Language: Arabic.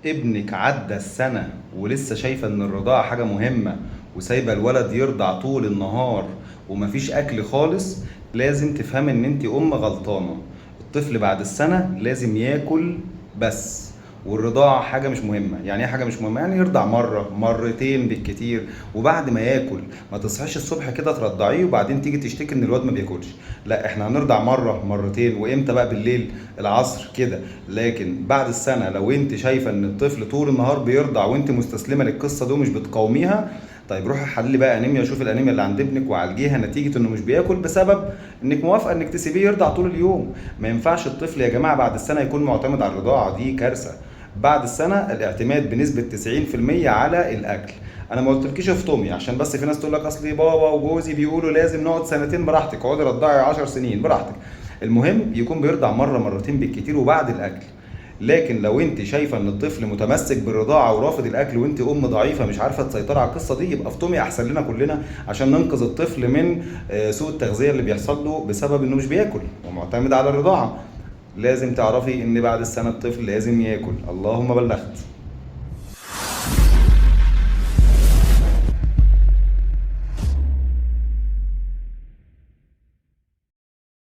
ابنك عدى السنة ولسه شايفة ان الرضاعة حاجة مهمة وسايبة الولد يرضع طول النهار ومفيش اكل خالص، لازم تفهم ان انت غلطانة. الطفل بعد السنة لازم ياكل بس. والرضاعة حاجة مش مهمة. يعني ايه حاجة مش مهمة؟ يعني يرضع مرة مرتين بالكتير، وبعد ما ياكل. ما تصحيش الصبح كده ترضعيه وبعدين تيجي تشتكي ان الواد ما بياكلش. لا، احنا هنرضع مرة مرتين، وامتى بقى؟ بالليل، العصر كده. لكن بعد السنة لو انت شايفة ان الطفل طول النهار بيرضع وانت مستسلمة للقصة دي ومش بتقاوميها، طيب روحي حللي بقى انيميا، شوف الانيميا اللي عند ابنك وعالجيها نتيجة انه مش بياكل بسبب انك موافقة انك تسيبيه يرضع طول اليوم. ما ينفعش الطفل يا جماعة بعد السنة يكون معتمد على الرضاعة، دي كارثة. بعد السنة الاعتماد بنسبة 90% على الاكل. انا ما قلتلكيش افطمي، عشان بس في ناس تقول لك اصلي بابا وجوزي بيقولوا لازم نقعد سنتين. براحتك، اقعدي رضعي 10 سنين براحتك. المهم يكون بيرضع مره مرتين بالكتير وبعد الاكل. لكن لو انت شايفه ان الطفل متمسك بالرضاعه ورافض الاكل وانت ضعيفه مش عارفه تسيطري على القصه دي، يبقى افطمي احسن لنا كلنا، عشان ننقذ الطفل من سوء التغذيه اللي بيحصل له بسبب انه مش بياكل ومعتمد على الرضاعه. لازم تعرفي ان بعد السنه الطفل لازم ياكل. اللهم بلغت.